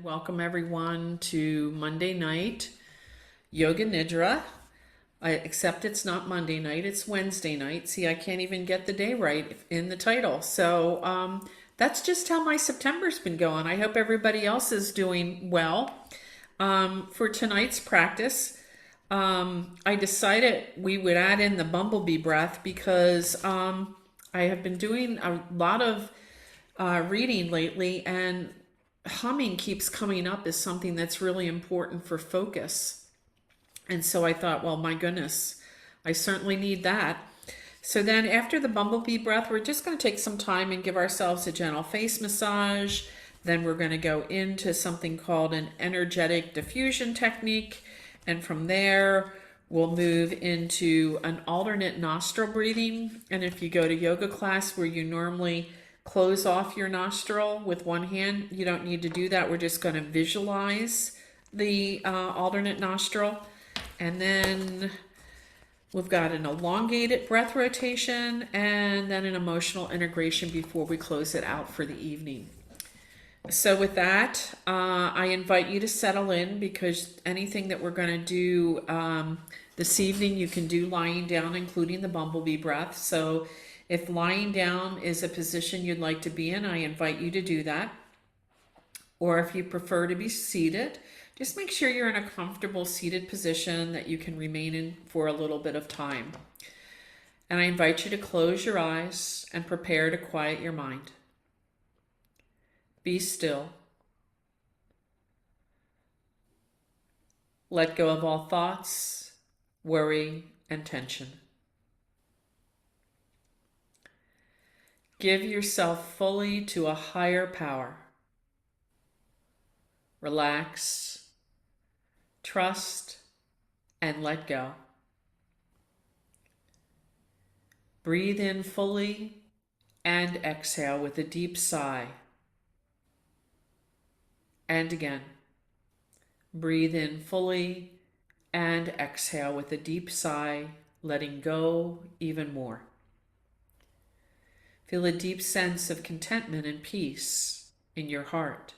Welcome everyone to Monday night Yoga Nidra. Except it's not Monday night, it's Wednesday night. See, I can't even get the day right in the title. So that's just how my September's been going. I hope everybody else is doing well. For tonight's practice, I decided we would add in the bumblebee breath because I have been doing a lot of reading lately, and humming keeps coming up as something that's really important for focus. And so I thought, well, my goodness, I certainly need that. So then after the bumblebee breath, we're just going to take some time and give ourselves a gentle face massage. Then we're going to go into something called an energetic diffusion technique. And from there, we'll move into an alternate nostril breathing. And if you go to yoga class where you normally close off your nostril with one hand, you don't need to do that. We're just going to visualize the alternate nostril. And then we've got an elongated breath rotation and then an emotional integration before we close it out for the evening. So with that, I invite you to settle in, because anything that we're going to do this evening, you can do lying down, including the bumblebee breath. So if lying down is a position you'd like to be in, I invite you to do that. Or if you prefer to be seated, just make sure you're in a comfortable seated position that you can remain in for a little bit of time. And I invite you to close your eyes and prepare to quiet your mind. Be still. Let go of all thoughts, worry, and tension. Give yourself fully to a higher power. Relax, trust, and let go. Breathe in fully and exhale with a deep sigh. And again, breathe in fully and exhale with a deep sigh, letting go even more. Feel a deep sense of contentment and peace in your heart.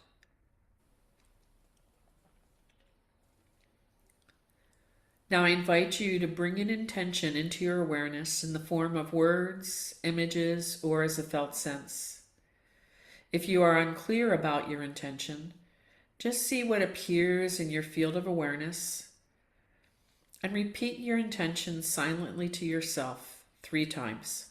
Now I invite you to bring an intention into your awareness in the form of words, images, or as a felt sense. If you are unclear about your intention, just see what appears in your field of awareness and repeat your intention silently to yourself 3 times.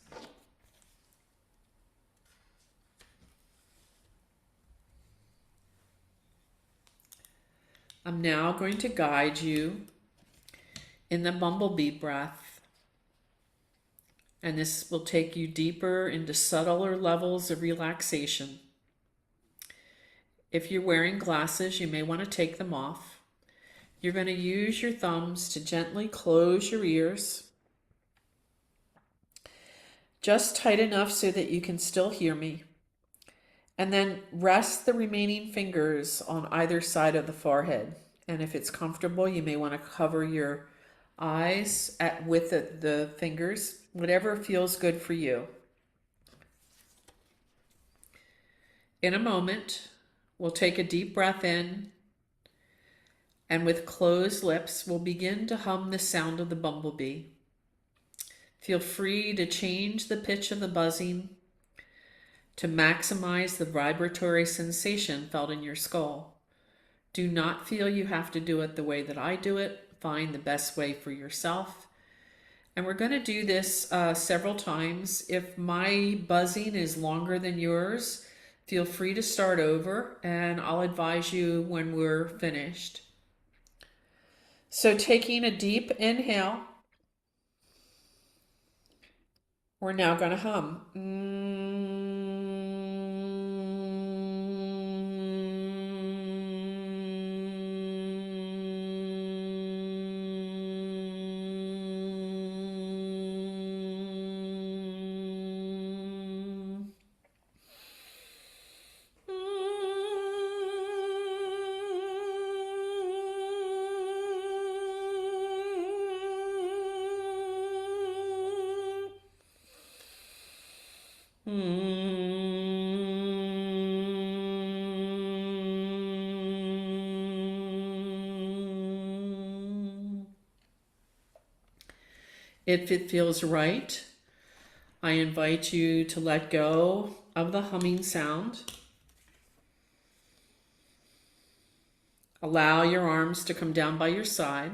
I'm now going to guide you in the bumblebee breath, and this will take you deeper into subtler levels of relaxation. If you're wearing glasses, you may want to take them off. You're going to use your thumbs to gently close your ears, just tight enough so that you can still hear me. And then rest the remaining fingers on either side of the forehead. And if it's comfortable, you may want to cover your eyes with the fingers, whatever feels good for you. In a moment, we'll take a deep breath in, and with closed lips, we'll begin to hum the sound of the bumblebee. Feel free to change the pitch of the buzzing to maximize the vibratory sensation felt in your skull. Do not feel you have to do it the way that I do it. Find the best way for yourself. And we're going to do this several times. If my buzzing is longer than yours, feel free to start over, and I'll advise you when we're finished. So taking a deep inhale, we're now going to hum. Hmm. If it feels right, I invite you to let go of the humming sound. Allow your arms to come down by your side.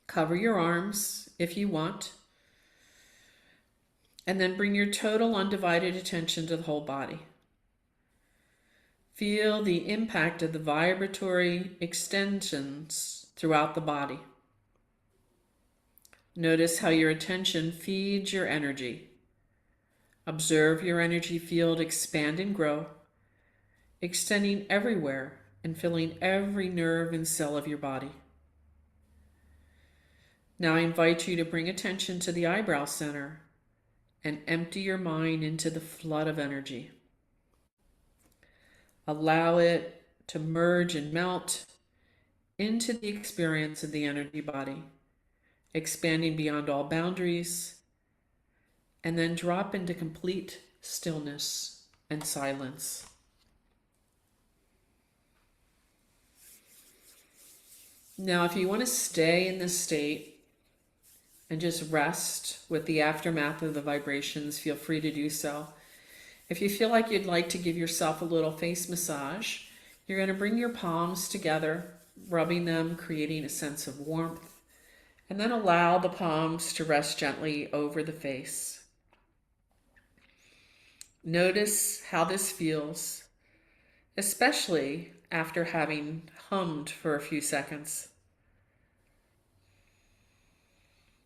Cover your arms if you want. And then bring your total undivided attention to the whole body. Feel the impact of the vibratory extensions throughout the body. Notice how your attention feeds your energy. Observe your energy field expand and grow, extending everywhere and filling every nerve and cell of your body. Now I invite you to bring attention to the eyebrow center and empty your mind into the flood of energy. Allow it to merge and melt into the experience of the energy body, expanding beyond all boundaries, and then drop into complete stillness and silence. Now, if you want to stay in this state and just rest with the aftermath of the vibrations, feel free to do so. If you feel like you'd like to give yourself a little face massage, you're going to bring your palms together, rubbing them, creating a sense of warmth, and then allow the palms to rest gently over the face. Notice how this feels, especially after having hummed for a few seconds.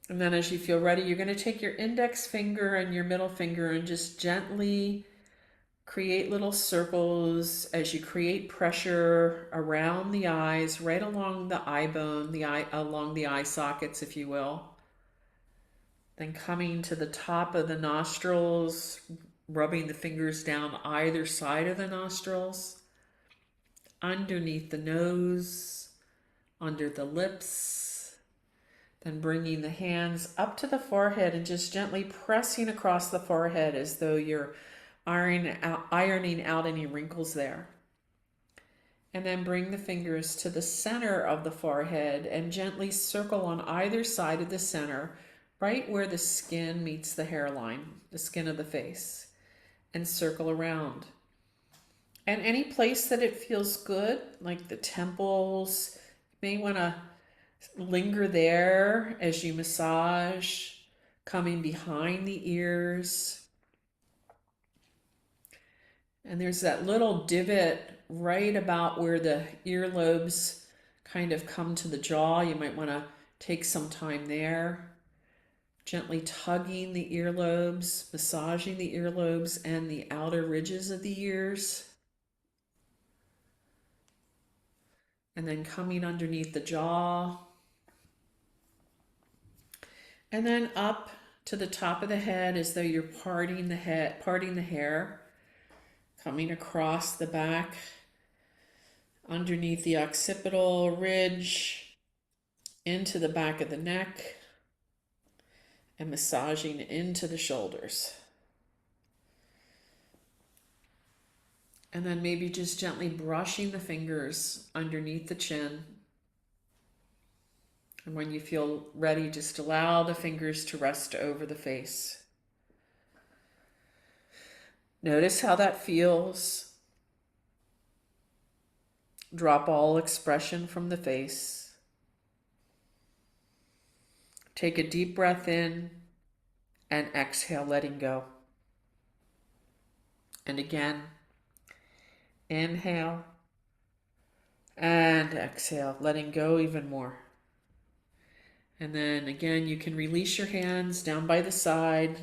And then as you feel ready, you're going to take your index finger and your middle finger and just gently create little circles as you create pressure around the eyes, right along the eye bone, along the eye sockets, if you will. Then coming to the top of the nostrils, rubbing the fingers down either side of the nostrils, underneath the nose, under the lips, then bringing the hands up to the forehead and just gently pressing across the forehead as though you're ironing out any wrinkles there. And then bring the fingers to the center of the forehead and gently circle on either side of the center, right where the skin meets the hairline, the skin of the face, and circle around. And any place that it feels good, like the temples, you may want to linger there as you massage, coming behind the ears. And there's that little divot right about where the earlobes kind of come to the jaw. You might want to take some time there, gently tugging the earlobes, massaging the earlobes and the outer ridges of the ears. And then coming underneath the jaw. And then up to the top of the head as though you're parting the hair. Coming across the back, underneath the occipital ridge, into the back of the neck, and massaging into the shoulders. And then maybe just gently brushing the fingers underneath the chin. And when you feel ready, just allow the fingers to rest over the face. Notice how that feels. Drop all expression from the face. Take a deep breath in and exhale, letting go. And again, inhale and exhale, letting go even more. And then again, you can release your hands down by the side.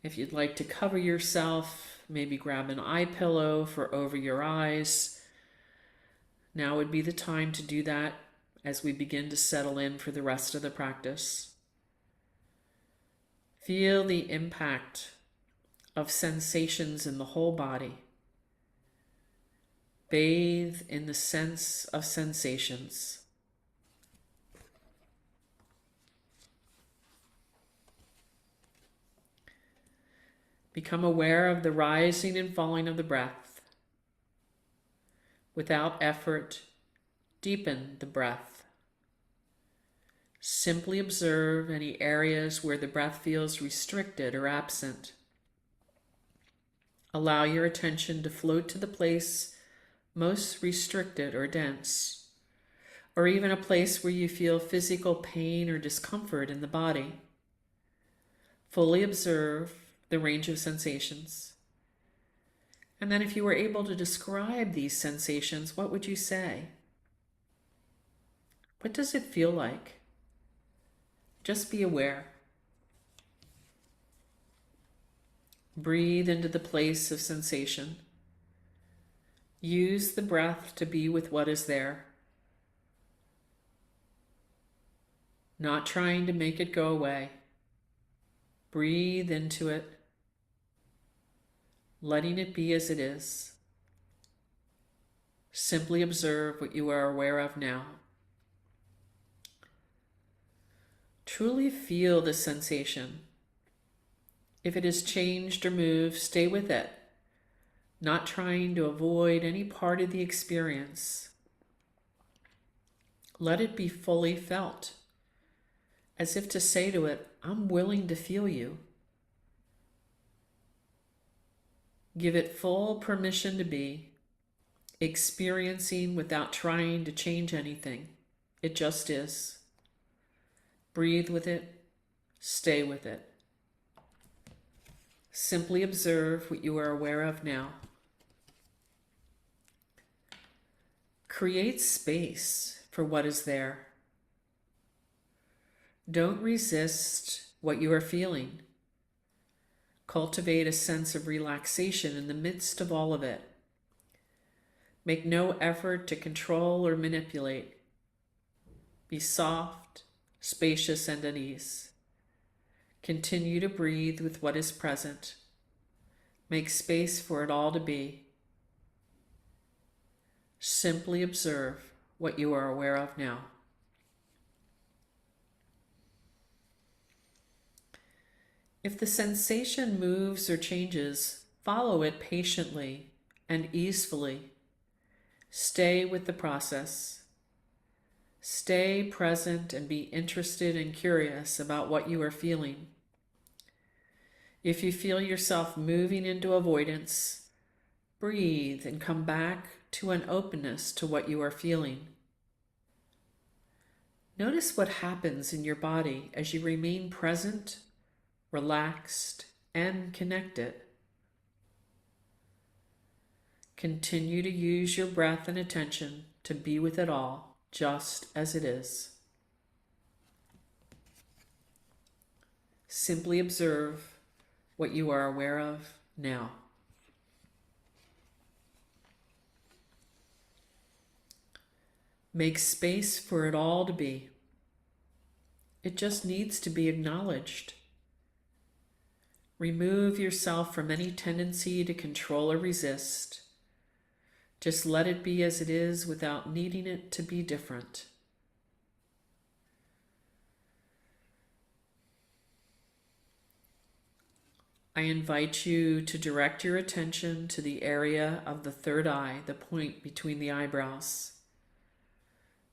If you'd like to cover yourself, maybe grab an eye pillow for over your eyes. Now would be the time to do that as we begin to settle in for the rest of the practice. Feel the impact of sensations in the whole body. Bathe in the sense of sensations. Become aware of the rising and falling of the breath. Without effort, deepen the breath. Simply observe any areas where the breath feels restricted or absent. Allow your attention to float to the place most restricted or dense, or even a place where you feel physical pain or discomfort in the body. Fully observe the range of sensations. And then if you were able to describe these sensations, what would you say? What does it feel like? Just be aware. Breathe into the place of sensation. Use the breath to be with what is there. Not trying to make it go away. Breathe into it, letting it be as it is. Simply observe what you are aware of now. Truly feel the sensation. If it has changed or moved, stay with it, not trying to avoid any part of the experience. Let it be fully felt, as if to say to it, I'm willing to feel you. Give it full permission to be, experiencing without trying to change anything. It just is. Breathe with it, stay with it. Simply observe what you are aware of now. Create space for what is there. Don't resist what you are feeling. Cultivate a sense of relaxation in the midst of all of it. Make no effort to control or manipulate. Be soft, spacious, and at ease. Continue to breathe with what is present. Make space for it all to be. Simply observe what you are aware of now. If the sensation moves or changes, follow it patiently and easefully. Stay with the process. Stay present and be interested and curious about what you are feeling. If you feel yourself moving into avoidance, breathe and come back to an openness to what you are feeling. Notice what happens in your body as you remain present, relaxed, and connected. Continue to use your breath and attention to be with it all, just as it is. Simply observe what you are aware of now. Make space for it all to be. It just needs to be acknowledged. Remove yourself from any tendency to control or resist. Just let it be as it is without needing it to be different. I invite you to direct your attention to the area of the third eye, the point between the eyebrows.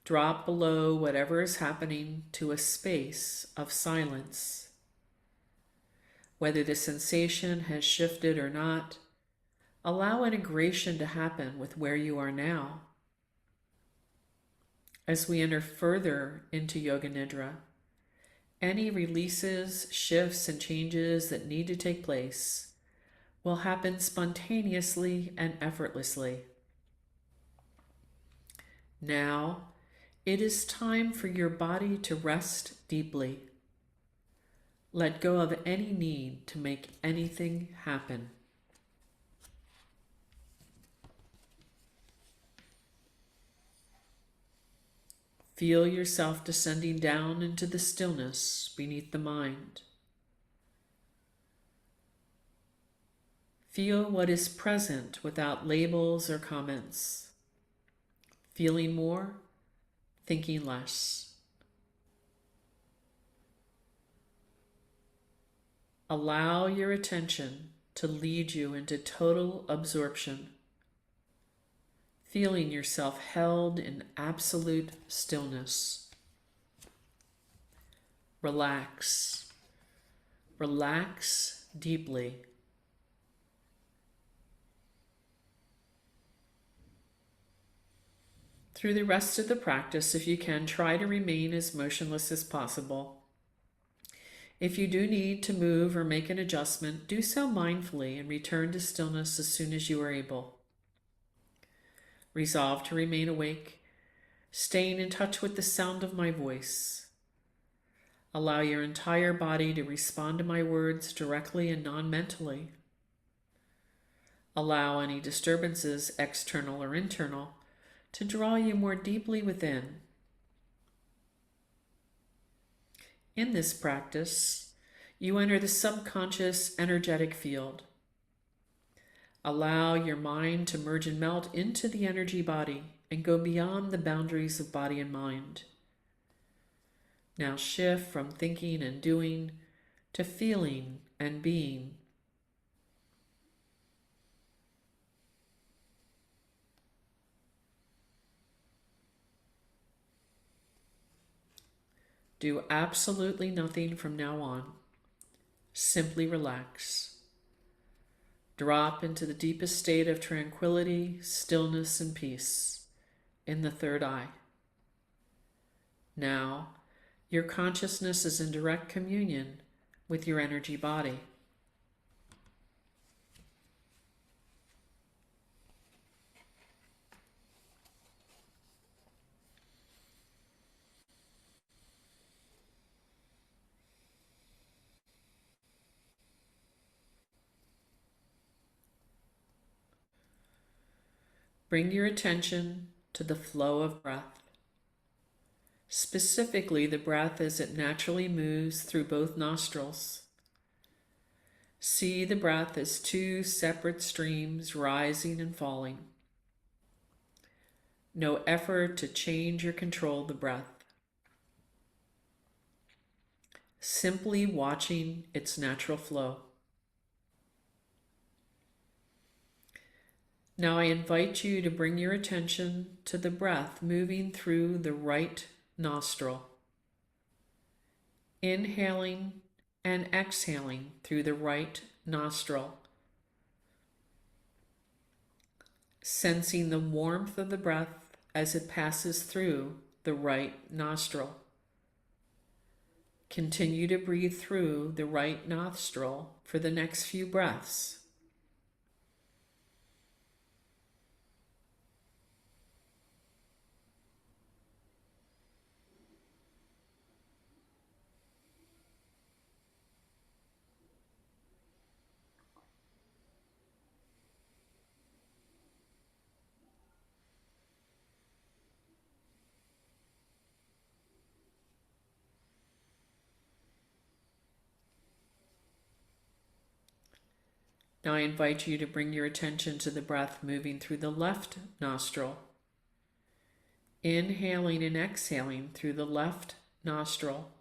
Drop below whatever is happening to a space of silence. Whether the sensation has shifted or not, allow integration to happen with where you are now. As we enter further into Yoga Nidra, any releases, shifts, and changes that need to take place will happen spontaneously and effortlessly. Now, it is time for your body to rest deeply. Let go of any need to make anything happen. Feel yourself descending down into the stillness beneath the mind. Feel what is present without labels or comments. Feeling more, thinking less. Allow your attention to lead you into total absorption, feeling yourself held in absolute stillness. relax. Relax deeply. Through the rest of the practice, if you can, try to remain as motionless as possible. If you do need to move or make an adjustment, do so mindfully and return to stillness as soon as you are able. Resolve to remain awake, staying in touch with the sound of my voice. Allow your entire body to respond to my words directly and non-mentally. Allow any disturbances, external or internal, to draw you more deeply within. In this practice, you enter the subconscious energetic field. Allow your mind to merge and melt into the energy body and go beyond the boundaries of body and mind. Now shift from thinking and doing to feeling and being. Do absolutely nothing from now on. Simply relax. Drop into the deepest state of tranquility, stillness, and peace in the third eye. Now, your consciousness is in direct communion with your energy body. Bring your attention to the flow of breath. Specifically, the breath as it naturally moves through both nostrils. See the breath as two separate streams rising and falling. No effort to change or control the breath. Simply watching its natural flow. Now I invite you to bring your attention to the breath moving through the right nostril. Inhaling and exhaling through the right nostril. Sensing the warmth of the breath as it passes through the right nostril. Continue to breathe through the right nostril for the next few breaths. Now I invite you to bring your attention to the breath moving through the left nostril. Inhaling and exhaling through the left nostril.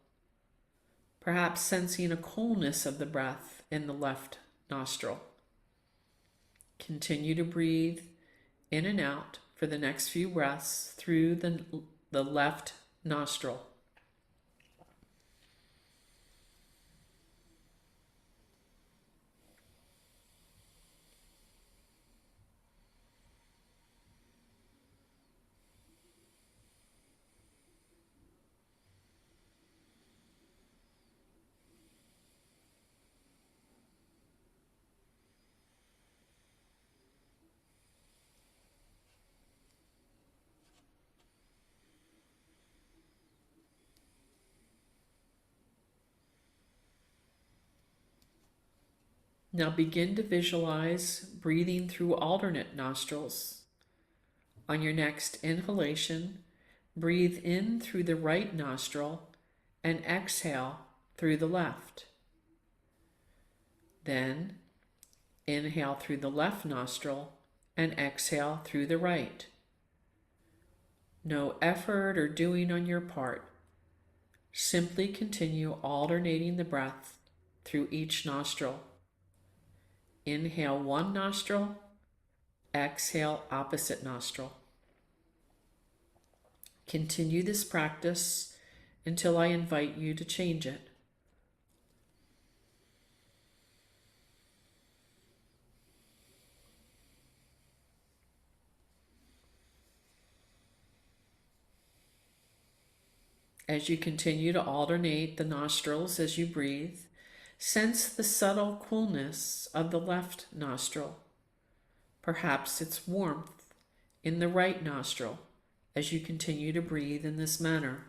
Perhaps sensing a coolness of the breath in the left nostril. Continue to breathe in and out for the next few breaths through the left nostril. Now begin to visualize breathing through alternate nostrils. On your next inhalation, breathe in through the right nostril and exhale through the left. Then inhale through the left nostril and exhale through the right. No effort or doing on your part. Simply continue alternating the breath through each nostril. Inhale one nostril, exhale opposite nostril. Continue this practice until I invite you to change it. As you continue to alternate the nostrils as you breathe, sense the subtle coolness of the left nostril. Perhaps its warmth in the right nostril as you continue to breathe in this manner.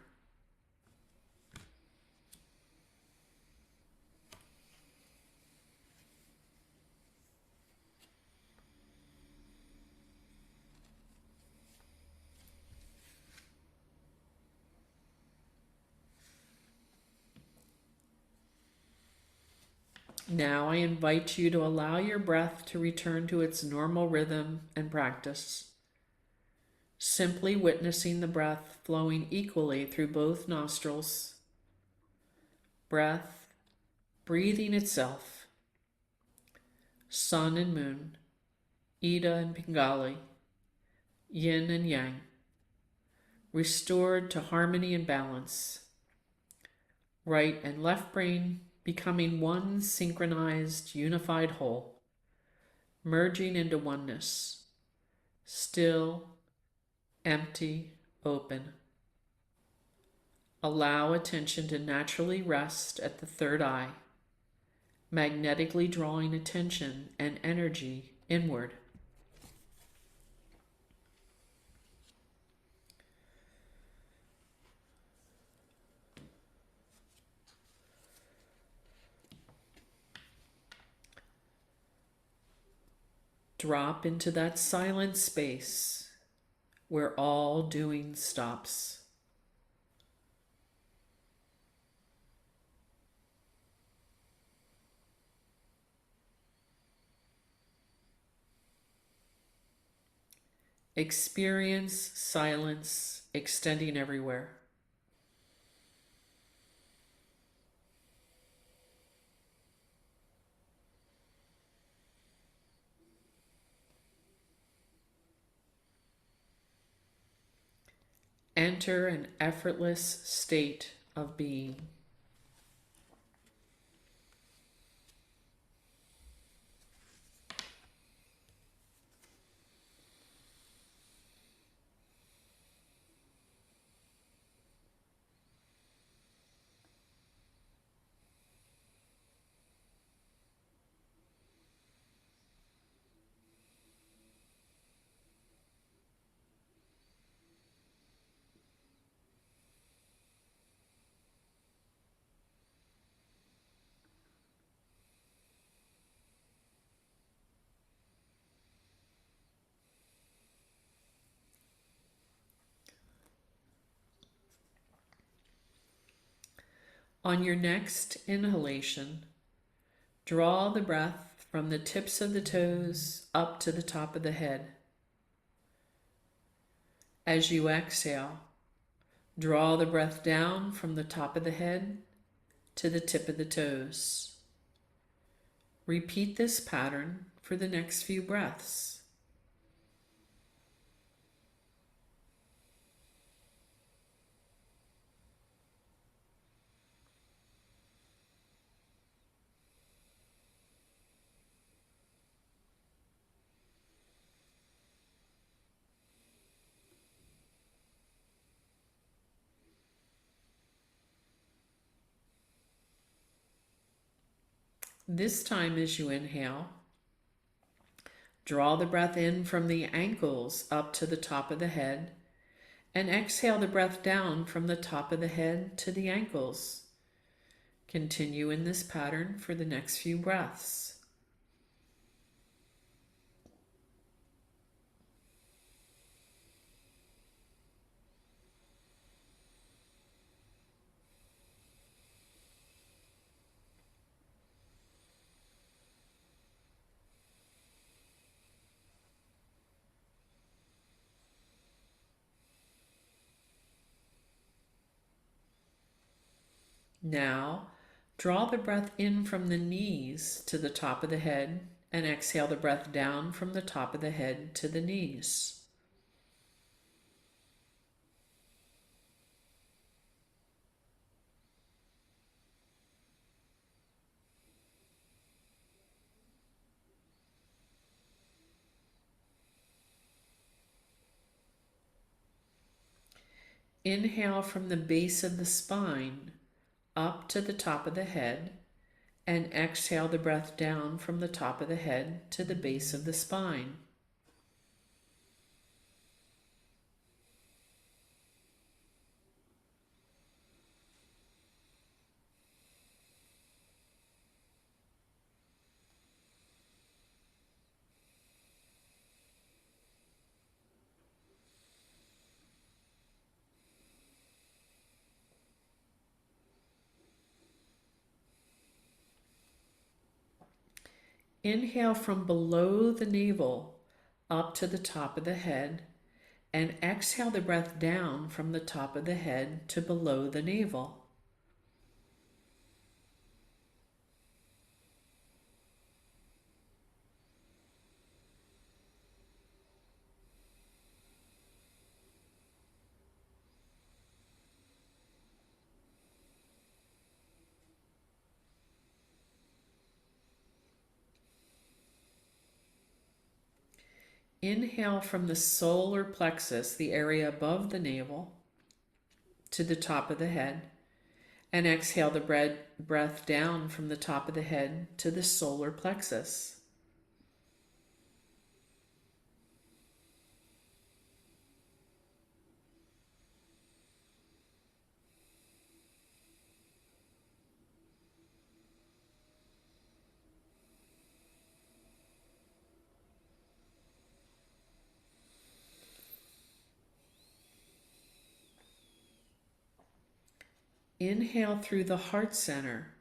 Now I invite you to allow your breath to return to its normal rhythm and practice. Simply witnessing the breath flowing equally through both nostrils. Breath breathing itself. Sun and moon, Ida and Pingali, yin and yang, restored to harmony and balance. Right and left brain becoming one synchronized, unified whole, merging into oneness, still, empty, open. Allow attention to naturally rest at the third eye, magnetically drawing attention and energy inward. Drop into that silent space where all doing stops. Experience silence extending everywhere. Enter an effortless state of being. On your next inhalation, draw the breath from the tips of the toes up to the top of the head. As you exhale, draw the breath down from the top of the head to the tip of the toes. Repeat this pattern for the next few breaths. This time as you inhale, draw the breath in from the ankles up to the top of the head, and exhale the breath down from the top of the head to the ankles. Continue in this pattern for the next few breaths. Now, draw the breath in from the knees to the top of the head and exhale the breath down from the top of the head to the knees. Inhale from the base of the spine up to the top of the head, and exhale the breath down from the top of the head to the base of the spine. Inhale from below the navel up to the top of the head, and exhale the breath down from the top of the head to below the navel. Inhale from the solar plexus, the area above the navel, to the top of the head, and exhale the breath down from the top of the head to the solar plexus. Inhale through the heart center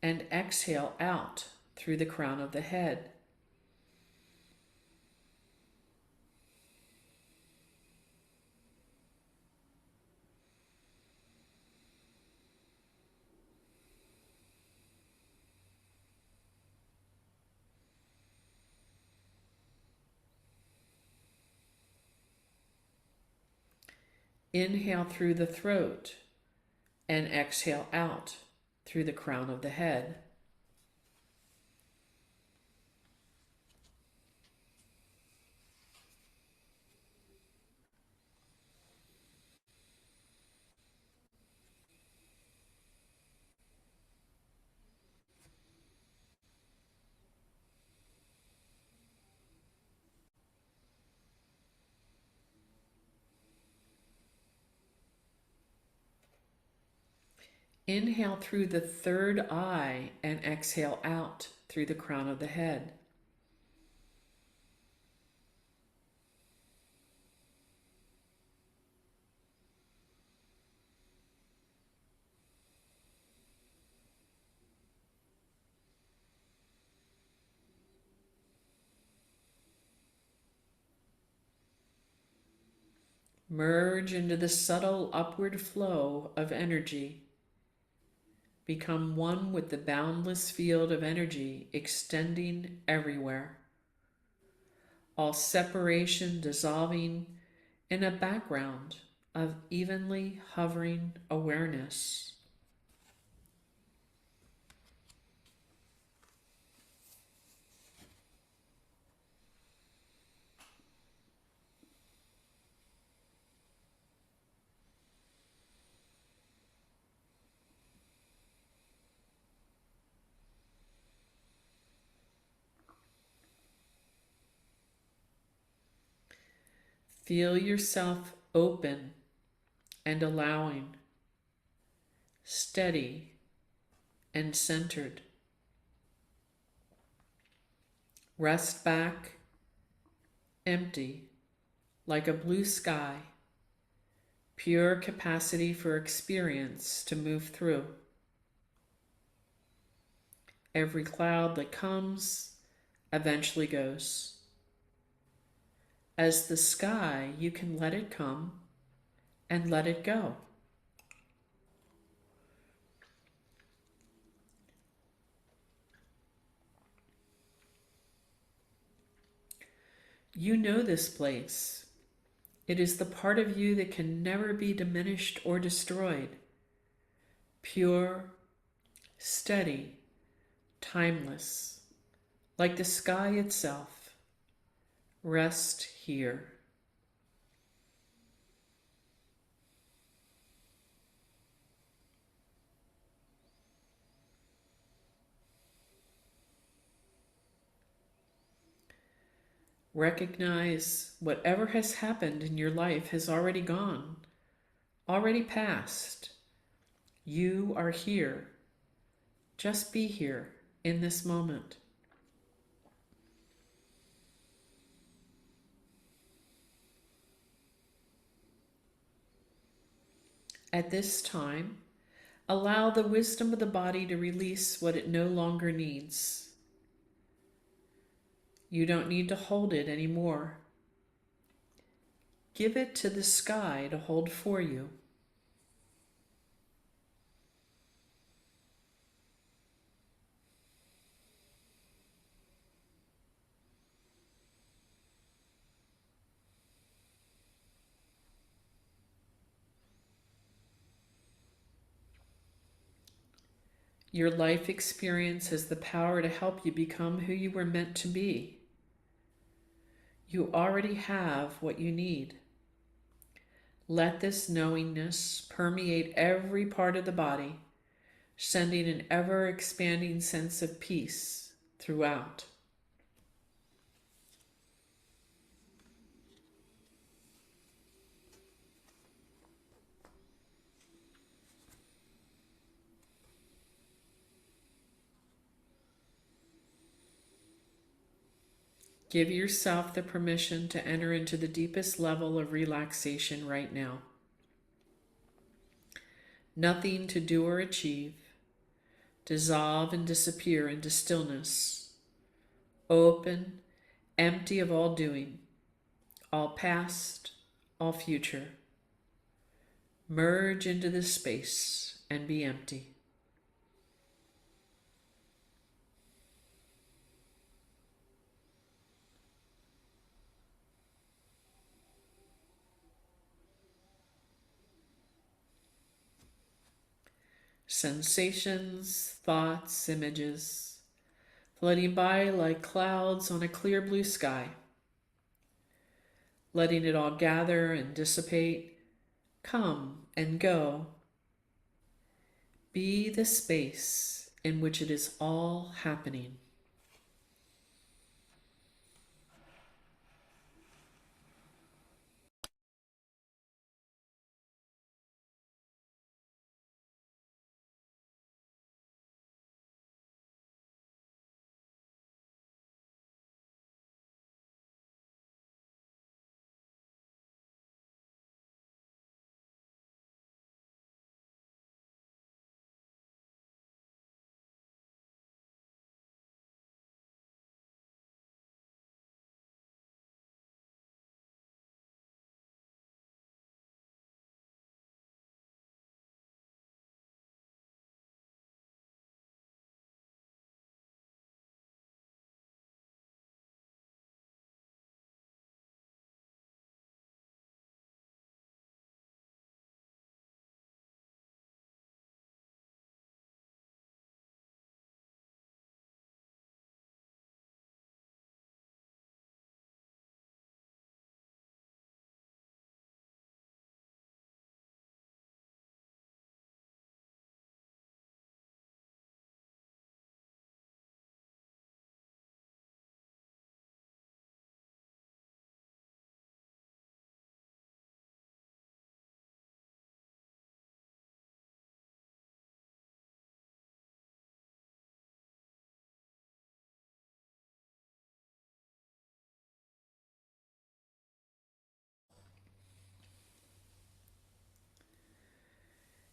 and exhale out through the crown of the head. Inhale through the throat and exhale out through the crown of the head. Inhale through the third eye and exhale out through the crown of the head. Merge into the subtle upward flow of energy. Become one with the boundless field of energy extending everywhere. All separation dissolving in a background of evenly hovering awareness. Feel yourself open and allowing, steady and centered. Rest back, empty, like a blue sky, pure capacity for experience to move through. Every cloud that comes eventually goes. As the sky, you can let it come and let it go. You know this place. It is the part of you that can never be diminished or destroyed. Pure, steady, timeless, like the sky itself. Rest here. Recognize whatever has happened in your life has already gone, already passed. You are here. Just be here in this moment. At this time, allow the wisdom of the body to release what it no longer needs. You don't need to hold it anymore. Give it to the sky to hold for you. Your life experience has the power to help you become who you were meant to be. You already have what you need. Let this knowingness permeate every part of the body, sending an ever-expanding sense of peace throughout. Give yourself the permission to enter into the deepest level of relaxation right now. Nothing to do or achieve. Dissolve and disappear into stillness. Open, empty of all doing, all past, all future. Merge into this space and be empty. Sensations, thoughts, images, floating by like clouds on a clear blue sky. Letting it all gather and dissipate, come and go. Be the space in which it is all happening.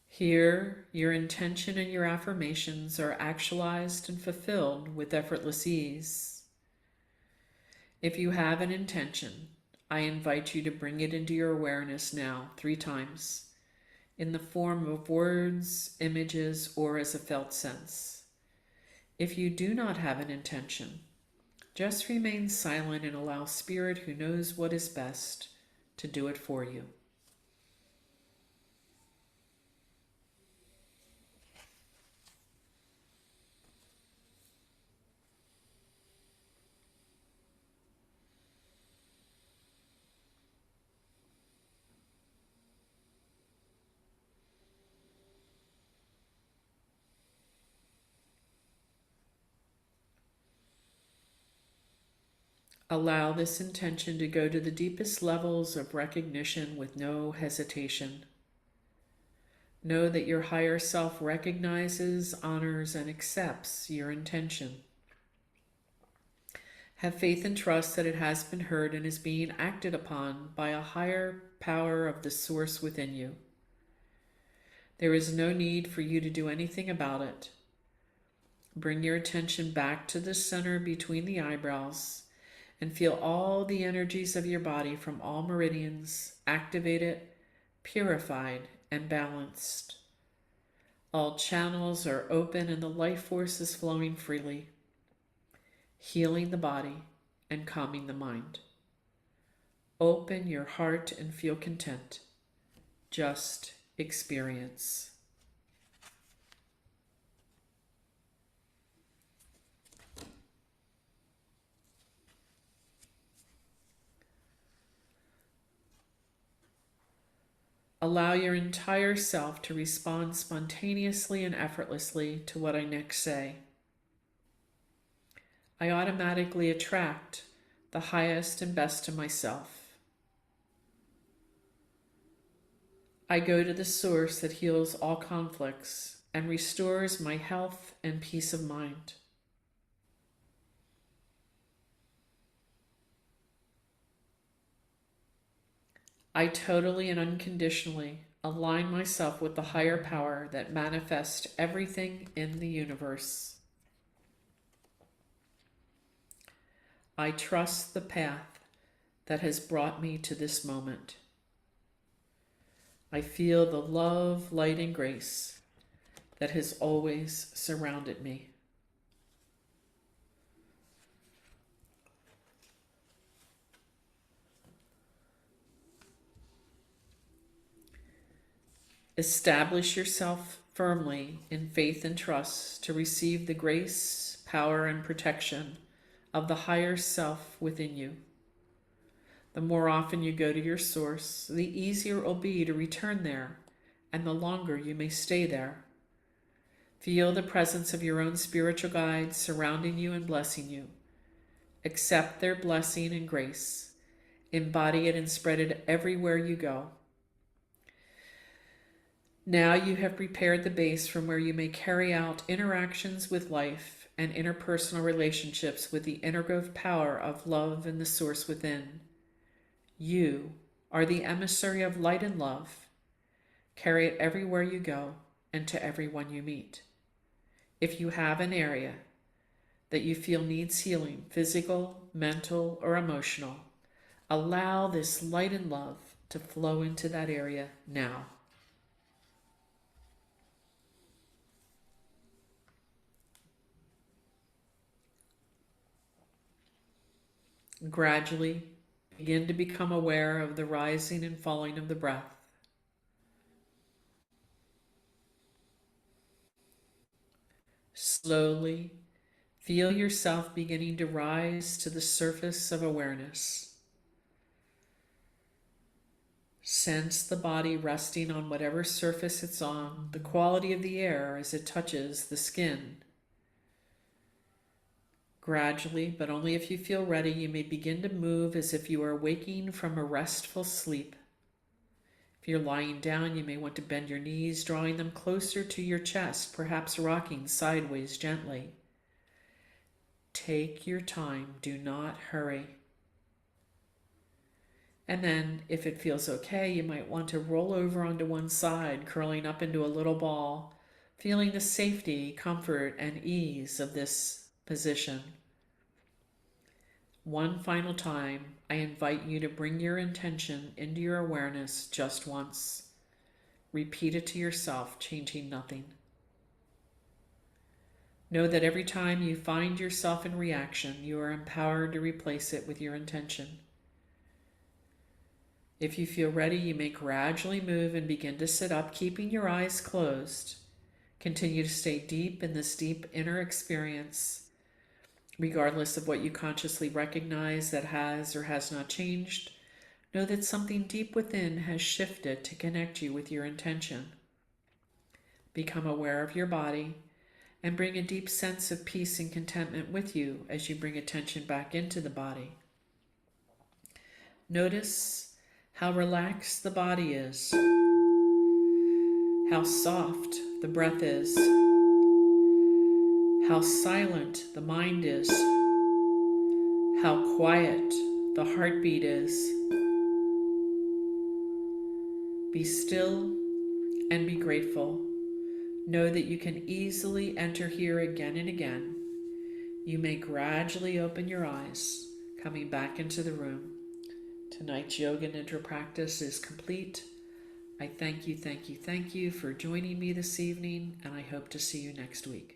Here, your intention and your affirmations are actualized and fulfilled with effortless ease. If you have an intention, I invite you to bring it into your awareness now 3 times, in the form of words, images, or as a felt sense. If you do not have an intention, just remain silent and allow Spirit, who knows what is best, to do it for you. Allow this intention to go to the deepest levels of recognition with no hesitation. Know that your higher self recognizes, honors, and accepts your intention. Have faith and trust that it has been heard and is being acted upon by a higher power of the source within you. There is no need for you to do anything about it. Bring your attention back to the center between the eyebrows and feel all the energies of your body from all meridians activated, purified, and balanced. All channels are open and the life force is flowing freely, healing the body and calming the mind. Open your heart and feel content. Just experience. Allow your entire self to respond spontaneously and effortlessly to what I next say. I automatically attract the highest and best of myself. I go to the source that heals all conflicts and restores my health and peace of mind. I totally and unconditionally align myself with the higher power that manifests everything in the universe. I trust the path that has brought me to this moment. I feel the love, light, and grace that has always surrounded me. Establish yourself firmly in faith and trust to receive the grace, power, and protection of the higher self within you. The more often you go to your source, the easier it will be to return there, and the longer you may stay there. Feel the presence of your own spiritual guides surrounding you and blessing you. Accept their blessing and grace. Embody it and spread it everywhere you go. Now you have prepared the base from where you may carry out interactions with life and interpersonal relationships with the integral power of love and the source within. You are the emissary of light and love. Carry it everywhere you go and to everyone you meet. If you have an area that you feel needs healing, physical, mental, or emotional, allow this light and love to flow into that area now. Gradually, begin to become aware of the rising and falling of the breath. Slowly, feel yourself beginning to rise to the surface of awareness. Sense the body resting on whatever surface it's on, the quality of the air as it touches the skin. Gradually, but only if you feel ready, you may begin to move as if you are waking from a restful sleep. If you're lying down, you may want to bend your knees, drawing them closer to your chest, perhaps rocking sideways gently. Take your time, do not hurry. And then, if it feels okay, you might want to roll over onto one side, curling up into a little ball, feeling the safety, comfort, and ease of this position. One final time, I invite you to bring your intention into your awareness just once. Repeat it to yourself, changing nothing. Know that every time you find yourself in reaction, you are empowered to replace it with your intention. If you feel ready, you may gradually move and begin to sit up, keeping your eyes closed. Continue to stay deep in this deep inner experience, regardless of what you consciously recognize that has or has not changed. Know that something deep within has shifted to connect you with your intention. Become aware of your body and bring a deep sense of peace and contentment with you as you bring attention back into the body. Notice how relaxed the body is, how soft the breath is, how silent the mind is, how quiet the heartbeat is. Be still and be grateful. Know that you can easily enter here again and again. You may gradually open your eyes, coming back into the room. Tonight's Yoga Nidra practice is complete. I thank you for joining me this evening, and I hope to see you next week.